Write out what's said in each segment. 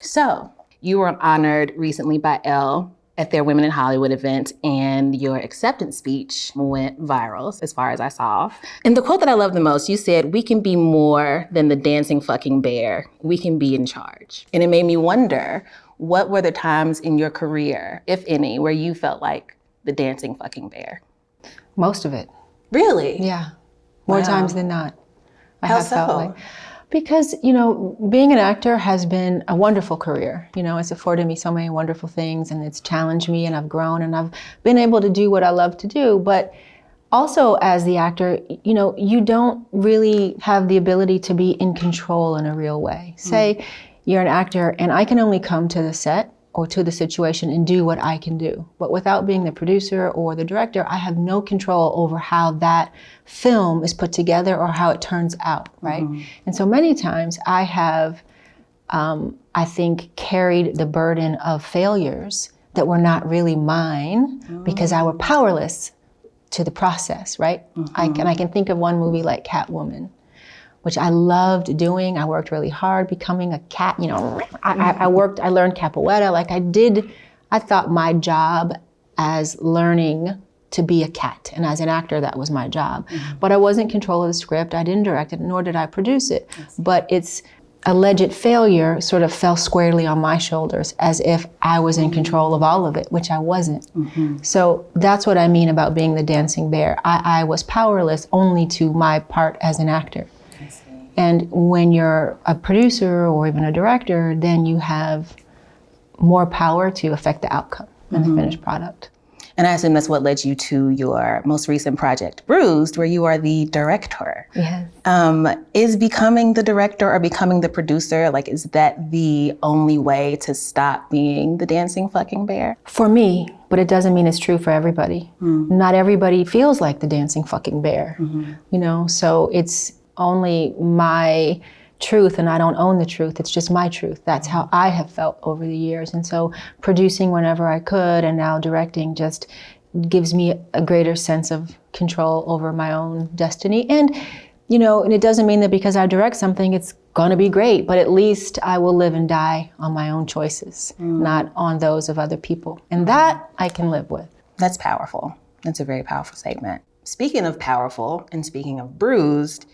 So you were honored recently by Elle at their Women in Hollywood event, and your acceptance speech went viral as far as I saw. And the quote that I love the most, you said, "We can be more than the dancing fucking bear. We can be in charge." And it made me wonder, what were the times in your career, if any, where you felt like the dancing fucking bear? Most of it. Really? Yeah. More times than not. How so? Because, being an actor has been a wonderful career. It's afforded me so many wonderful things, and it's challenged me, and I've grown, and I've been able to do what I love to do. But also as the actor, you don't really have the ability to be in control in a real way. Say you're an actor and I can only come to the set or to the situation and do what I can do. But without being the producer or the director, I have no control over how that film is put together or how it turns out, right? And so many times I have, I think, carried the burden of failures that were not really mine because I were powerless to the process, right? I can think of one movie like Catwoman, which I loved doing. I worked really hard becoming a cat, I learned capoeira. I thought my job as learning to be a cat, and as an actor, that was my job. But I wasn't in control of the script. I didn't direct it, nor did I produce it. But its alleged failure sort of fell squarely on my shoulders, as if I was in control of all of it, which I wasn't. So that's what I mean about being the dancing bear. I was powerless only to my part as an actor. And when you're a producer or even a director, then you have more power to affect the outcome and the finished product. And I assume that's what led you to your most recent project, Bruised, where you are the director. Yes. Is becoming the director or becoming the producer, is that the only way to stop being the dancing fucking bear? For me, but it doesn't mean it's true for everybody. Not everybody feels like the dancing fucking bear, so it's only my truth, and I don't own the truth. It's just my truth. That's how I have felt over the years. And so producing whenever I could, and now directing, just gives me a greater sense of control over my own destiny. And, and it doesn't mean that because I direct something, it's gonna be great, but at least I will live and die on my own choices, not on those of other people. And that I can live with. That's powerful. That's a very powerful statement. Speaking of powerful, and speaking of Bruised,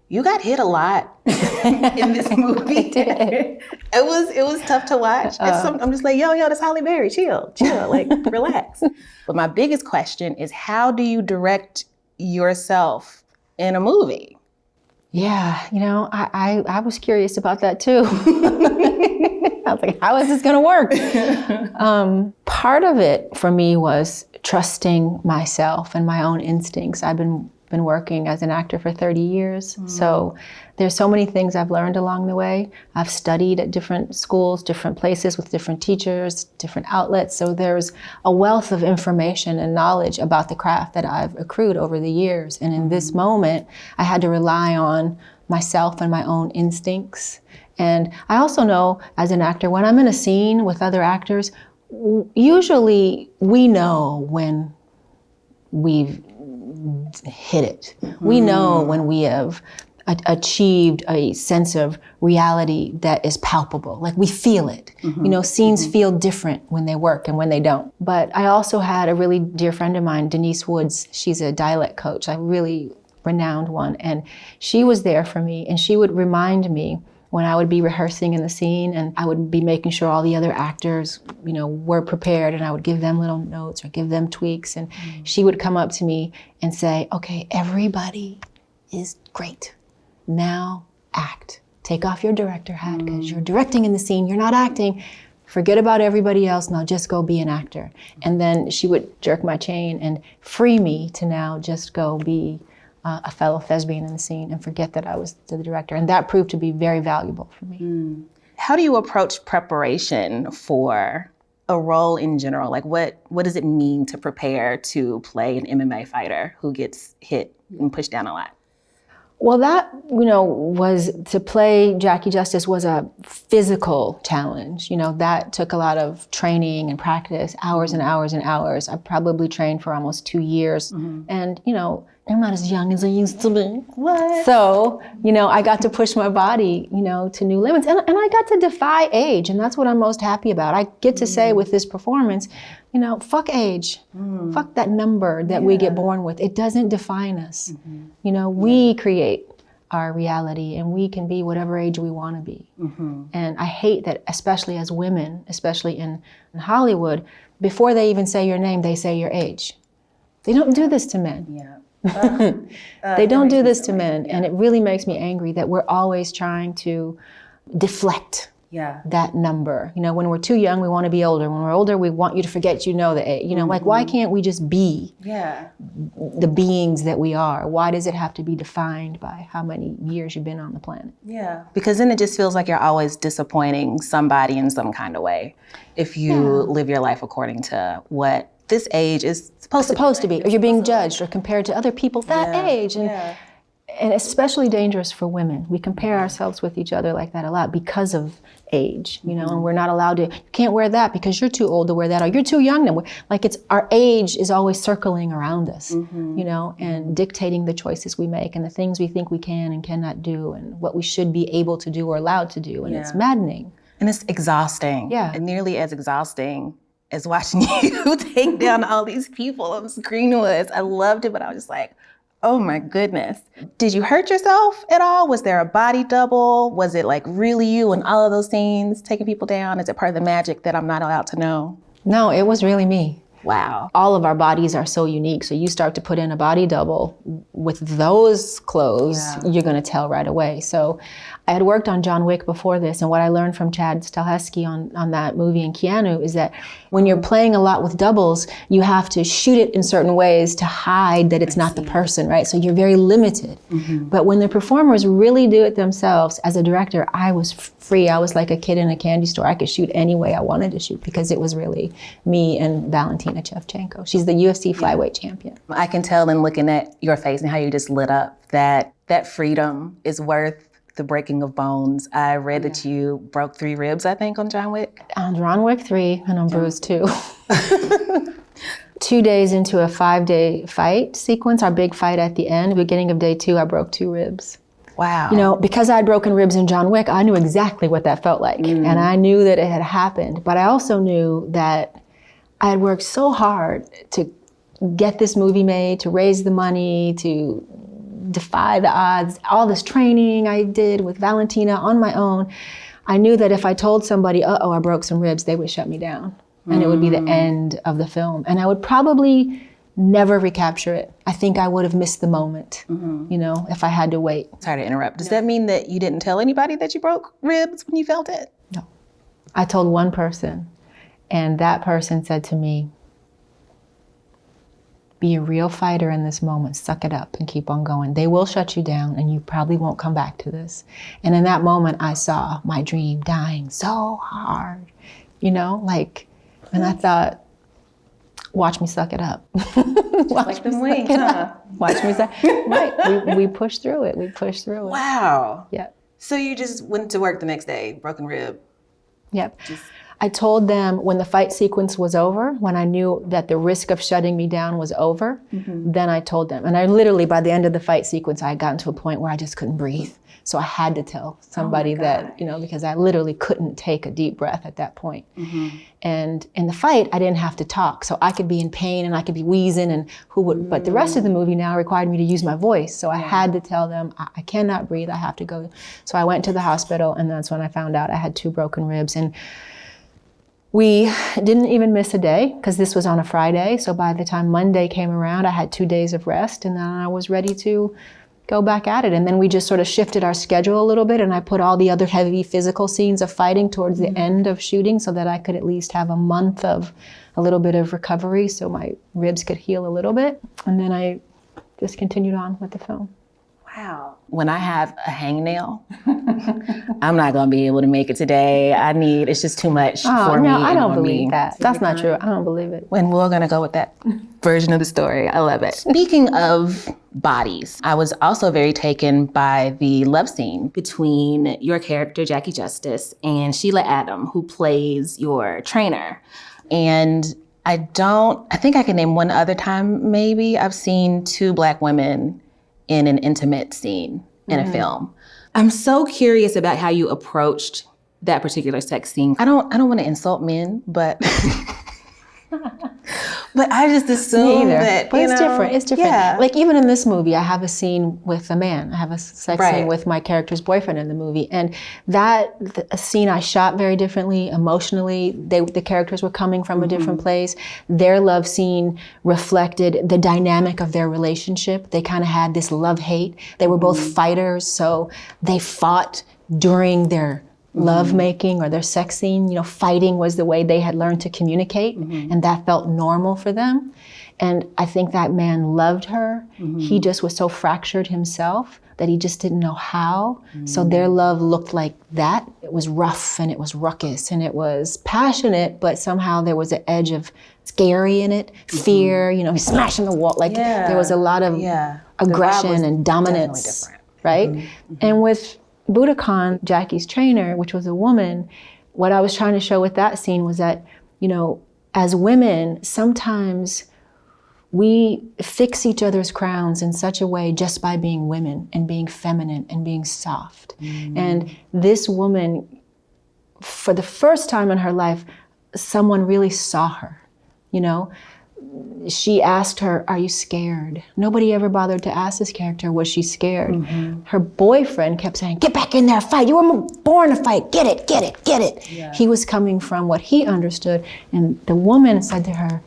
you got hit a lot in this movie. It was tough to watch. I'm just like, yo, that's Halle Berry. Chill, relax. But my biggest question is, how do you direct yourself in a movie? Yeah, I was curious about that too. I was like, how is this gonna work? Part of it for me was trusting myself and my own instincts. I've been working as an actor for 30 years. So there's so many things I've learned along the way. I've studied at different schools, different places with different teachers, different outlets. So there's a wealth of information and knowledge about the craft that I've accrued over the years. And in this moment, I had to rely on myself and my own instincts. And I also know as an actor, when I'm in a scene with other actors, usually we know when we've hit it. We know when we have achieved a sense of reality that is palpable. Like, we feel it. Scenes feel different when they work and when they don't. But I also had a really dear friend of mine, Denise Woods. She's a dialect coach, a really renowned one. And she was there for me, and she would remind me when I would be rehearsing in the scene, and I would be making sure all the other actors, were prepared, and I would give them little notes or give them tweaks. And she would come up to me and say, okay, everybody is great. Now act. Take off your director hat, because you're directing in the scene, you're not acting. Forget about everybody else, now just go be an actor. And then she would jerk my chain and free me to now just go be a fellow thespian in the scene and forget that I was the director. And that proved to be very valuable for me. How do you approach preparation for a role in general? What does it mean to prepare to play an MMA fighter who gets hit and pushed down a lot? Well, that, was to play Jackie Justice was a physical challenge. That took a lot of training and practice, hours and hours and hours. I probably trained for almost 2 years. And, I'm not as young as I used to be. What? So, I got to push my body, to new limits. And I got to defy age. And that's what I'm most happy about. I get to say with this performance, fuck age. Fuck that number that we get born with. It doesn't define us. We create our reality, and we can be whatever age we want to be. And I hate that, especially as women, especially in Hollywood, before they even say your name, they say your age. They don't do this to men. They don't do this to men. And it really makes me angry that we're always trying to deflect that number. When we're too young, we want to be older. When we're older, we want you to forget the age. Like, why can't we just be the beings that we are? Why does it have to be defined by how many years you've been on the planet? Yeah, because then it just feels like you're always disappointing somebody in some kind of way if you live your life according to what this age is supposed to be. Or you're being judged or compared to other people that age. And especially dangerous for women. We compare ourselves with each other like that a lot because of age, and we're not allowed to, you can't wear that because you're too old to wear that, or you're too young to wear. Like, it's our age is always circling around us, and dictating the choices we make and the things we think we can and cannot do and what we should be able to do or allowed to do. And it's maddening. And it's exhausting. Yeah. And nearly as exhausting as watching you take down all these people on screen was. I loved it, but I was just like, oh my goodness. Did you hurt yourself at all? Was there a body double? Was it like really you in all of those scenes taking people down? Is it part of the magic that I'm not allowed to know? No, it was really me. Wow. All of our bodies are so unique. So you start to put in a body double with those clothes, you're going to tell right away. So I had worked on John Wick before this, and what I learned from Chad Stahelski on that movie and Keanu is that when you're playing a lot with doubles, you have to shoot it in certain ways to hide that it's not the person, right? So you're very limited. But when the performers really do it themselves, as a director, I was free. I was like a kid in a candy store. I could shoot any way I wanted to shoot because it was really me and Valentina Shevchenko. She's the UFC flyweight champion. I can tell in looking at your face and how you just lit up that freedom is worth the breaking of bones. I read that you broke 3 ribs, I think, on John Wick. On John Wick 3 and on Bruise 2. 2 days into a 5-day fight sequence, our big fight at the end, beginning of day 2, I broke 2 ribs. Wow. Because I'd broken ribs in John Wick, I knew exactly what that felt like. And I knew that it had happened. But I also knew that I had worked so hard to get this movie made, to raise the money, to defy the odds, all this training I did with Valentina on my own. I knew that if I told somebody, I broke some ribs, they would shut me down. And it would be the end of the film. And I would probably never recapture it. I think I would have missed the moment, if I had to wait. Sorry to interrupt. Does that mean that you didn't tell anybody that you broke ribs when you felt it? No. I told one person, and that person said to me, be a real fighter in this moment, suck it up and keep on going. They will shut you down and you probably won't come back to this. And in that moment, I saw my dream dying so hard, and I thought, watch me suck it up. Like them wings, huh? Watch me suck. Right, we pushed through it. Wow. Yeah. So you just went to work the next day, broken rib. Yep. I told them when the fight sequence was over, when I knew that the risk of shutting me down was over, then I told them. And I literally, by the end of the fight sequence, I had gotten to a point where I just couldn't breathe. So I had to tell somebody that, because I literally couldn't take a deep breath at that point. And in the fight, I didn't have to talk. So I could be in pain and I could be wheezing and but the rest of the movie now required me to use my voice. So I had to tell them, I cannot breathe, I have to go. So I went to the hospital, and that's when I found out I had 2 broken ribs. And we didn't even miss a day because this was on a Friday. So by the time Monday came around, I had 2 days of rest, and then I was ready to go back at it. And then we just sort of shifted our schedule a little bit, and I put all the other heavy physical scenes of fighting towards the end of shooting so that I could at least have a month of a little bit of recovery so my ribs could heal a little bit. And then I just continued on with the film. Wow. When I have a hangnail, I'm not going to be able to make it today. It's just too much for me. I don't believe that. That's not true. I don't believe it. And we're going to go with that version of the story. I love it. Speaking of bodies, I was also very taken by the love scene between your character, Jackie Justice, and Sheila Adam, who plays your trainer. And I think I can name one other time maybe I've seen two Black women in an intimate scene in a film. I'm so curious about how you approached that particular sex scene. I don't want to insult men, but but I just assume that, but it's different. It's different. Yeah. Like even in this movie, I have a scene with a man. I have a sex scene with my character's boyfriend in the movie, and a scene I shot very differently emotionally. The characters were coming from a different place. Their love scene reflected the dynamic of their relationship. They kind of had this love-hate. They were both fighters, so they fought during their love making or their sex scene. Fighting was the way they had learned to communicate, and that felt normal for them. And I think that man loved her. He just was so fractured himself that he just didn't know how. So their love looked like that. It was rough and it was ruckus and it was passionate, but somehow there was an edge of scary in it, fear, he's smashing the wall. There was a lot of aggression and dominance, right? And with Budokan, Jackie's trainer, which was a woman, what I was trying to show with that scene was that, as women, sometimes we fix each other's crowns in such a way just by being women and being feminine and being soft. And this woman, for the first time in her life, someone really saw her, She asked her, "Are you scared?" Nobody ever bothered to ask this character, was she scared? Her boyfriend kept saying, "Get back in there, fight. You were born to fight. Get it, get it, get it." Yeah. He was coming from what he understood. And the woman said to her,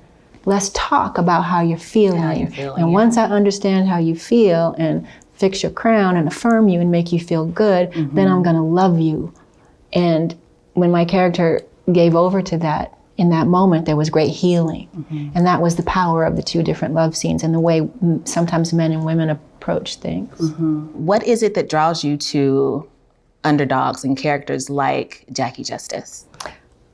"Let's talk about how you're feeling. And once I understand how you feel and fix your crown and affirm you and make you feel good, then I'm gonna love you." And when my character gave over to that, in that moment, there was great healing. And that was the power of the two different love scenes and the way sometimes men and women approach things. What is it that draws you to underdogs and characters like Jackie Justice?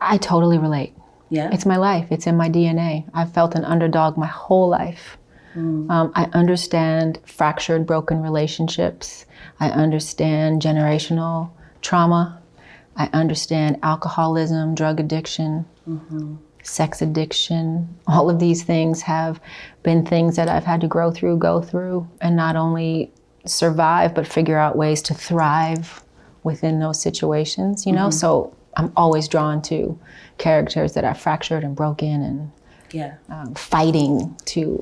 I totally relate. Yeah. It's my life. It's in my DNA. I've felt an underdog my whole life. I understand fractured, broken relationships. I understand generational trauma. I understand alcoholism, drug addiction, sex addiction. All of these things have been things that I've had to go through, and not only survive, but figure out ways to thrive within those situations, So I'm always drawn to characters that are fractured and broken and fighting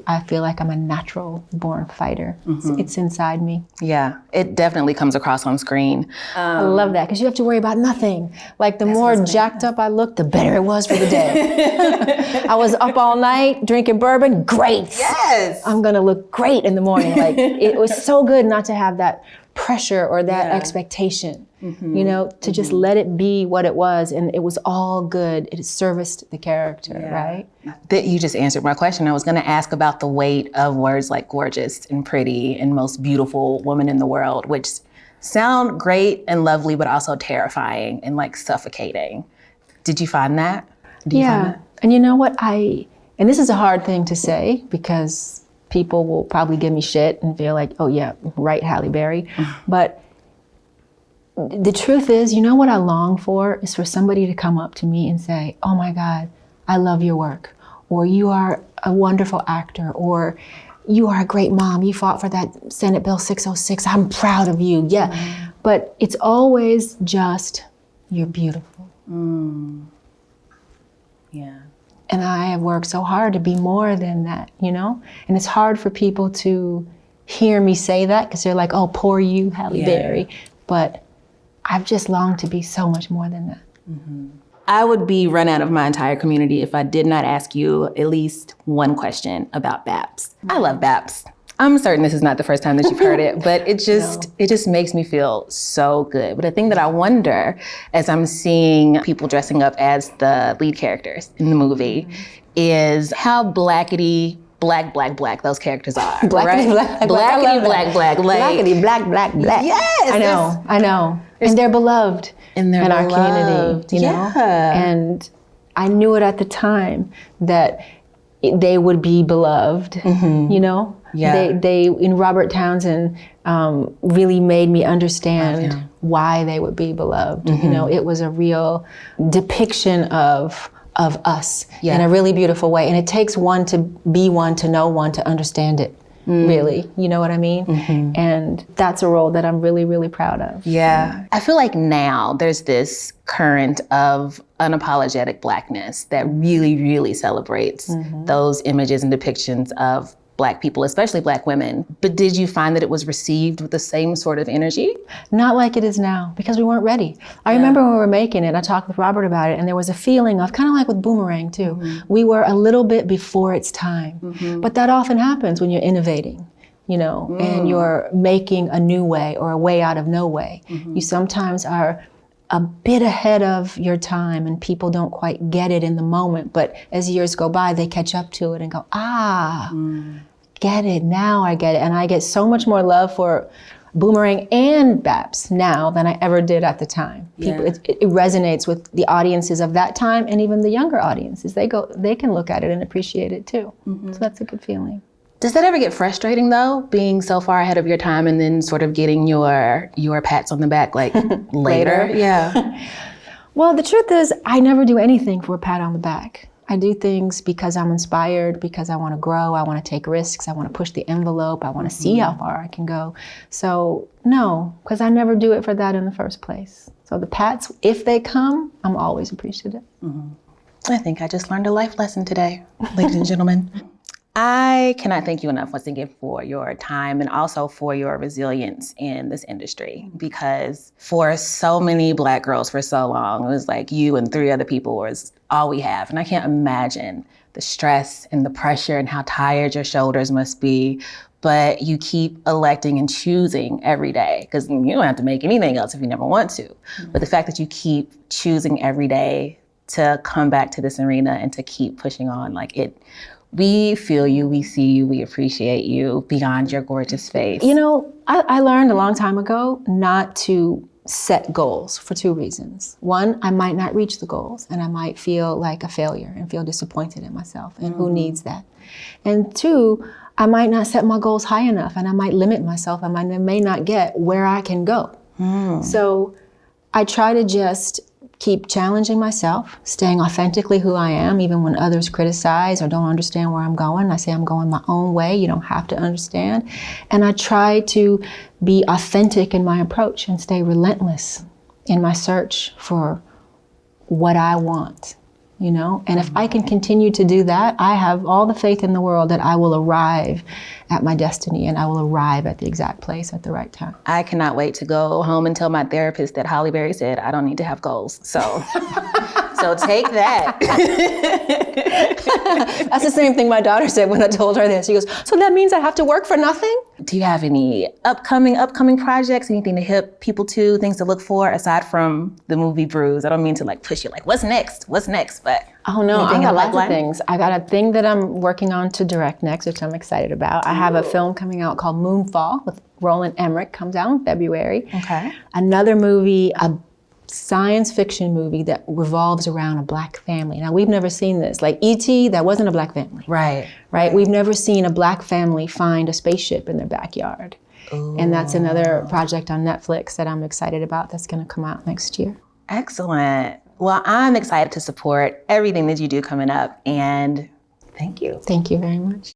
I feel like I'm a natural born fighter. It's inside me. Yeah, it definitely comes across on screen. I love that because you have to worry about nothing. Like the more jacked up I looked, the better it was for the day. I was up all night drinking bourbon, great. Yes. I'm gonna look great in the morning. Like it was so good not to have that pressure or that expectation, to just let it be what it was, and it was all good. It serviced the character, right? That you just answered my question. I was going to ask about the weight of words like gorgeous and pretty and most beautiful woman in the world, which sound great and lovely, but also terrifying and like suffocating. Did you find that? Find that? And you know what? And this is a hard thing to say because people will probably give me shit and feel like, oh yeah, right, Halle Berry. But the truth is, what I long for is for somebody to come up to me and say, "Oh my God, I love your work," or "You are a wonderful actor," or "You are a great mom. You fought for that Senate Bill 606. I'm proud of you." Yeah. But it's always just, "You're beautiful." Yeah. And I have worked so hard to be more than that, And it's hard for people to hear me say that because they're like, "Oh, poor you, Halle Berry." But I've just longed to be so much more than that. I would be run out of my entire community if I did not ask you at least one question about BAPS. I love BAPS. I'm certain this is not the first time that you've heard it, but it just makes me feel so good. But the thing that I wonder as I'm seeing people dressing up as the lead characters in the movie is how blackety black those characters are. Blackety black. Blackety black. Blackety black. Yes. I know. And they're beloved in our community, And I knew it at the time that they would be beloved, Yeah. They in Robert Townsend really made me understand why they would be beloved. It was a real depiction of of us in a really beautiful way. And it takes one to be one, to know one, to understand it. Really, you know what I mean? And that's a role that I'm really, really proud of. Yeah. I feel like now there's this current of unapologetic Blackness that really, really celebrates those images and depictions of Black people, especially Black women. But did you find that it was received with the same sort of energy? Not like it is now, because we weren't ready. I remember when we were making it, I talked with Robert about it, and there was a feeling of, kind of like with Boomerang too, we were a little bit before its time. But that often happens when you're innovating, you know, and you're making a new way or a way out of no way. You sometimes are a bit ahead of your time and people don't quite get it in the moment, but as years go by, they catch up to it and go, get it, now I get it. And I get so much more love for Boomerang and Babs now than I ever did at the time. People, it resonates with the audiences of that time and even the younger audiences. They can look at it and appreciate it too. So that's a good feeling. Does that ever get frustrating though, being so far ahead of your time and then sort of getting your pats on the back like later? Yeah. Well, the truth is I never do anything for a pat on the back. I do things because I'm inspired, because I want to grow, I want to take risks, I want to push the envelope, I want to see how far I can go. So no, because I never do it for that in the first place. So the pats, if they come, I'm always appreciative. I think I just learned a life lesson today, ladies and gentlemen. I cannot thank you enough once again for your time and also for your resilience in this industry, because for so many Black girls for so long, it was like you and 3 other people was all we have. And I can't imagine the stress and the pressure and how tired your shoulders must be, but you keep electing and choosing every day, because you don't have to make anything else if you never want to. But the fact that you keep choosing every day to come back to this arena and to keep pushing on, like it, we feel you, we see you, we appreciate you beyond your gorgeous face. You know, I learned a long time ago not to set goals for 2 reasons. One, I might not reach the goals and I might feel like a failure and feel disappointed in myself, and who needs that? And 2, I might not set my goals high enough and I might limit myself. I may not get where I can go. So I try to just keep challenging myself, staying authentically who I am, even when others criticize or don't understand where I'm going. I say I'm going my own way. You don't have to understand. And I try to be authentic in my approach and stay relentless in my search for what I want, you know? And if I can continue to do that, I have all the faith in the world that I will arrive at my destiny and I will arrive at the exact place at the right time. I cannot wait to go home and tell my therapist that Holly Berry said I don't need to have goals. So take that. That's the same thing my daughter said when I told her this. She goes, so that means I have to work for nothing? Do you have any upcoming projects, anything to hit people to, things to look for aside from the movie Bruise? I don't mean to like push you like, what's next? But oh no, I got lots of things. I got a thing that I'm working on to direct next, which I'm excited about. I have a film coming out called Moonfall with Roland Emmerich, comes out in February. Okay. Another movie, a science fiction movie that revolves around a Black family. Now, we've never seen this. Like E.T., that wasn't a Black family. Right. We've never seen a Black family find a spaceship in their backyard. Ooh. And that's another project on Netflix that I'm excited about that's going to come out next year. Excellent. Well, I'm excited to support everything that you do coming up, and thank you. Thank you very much.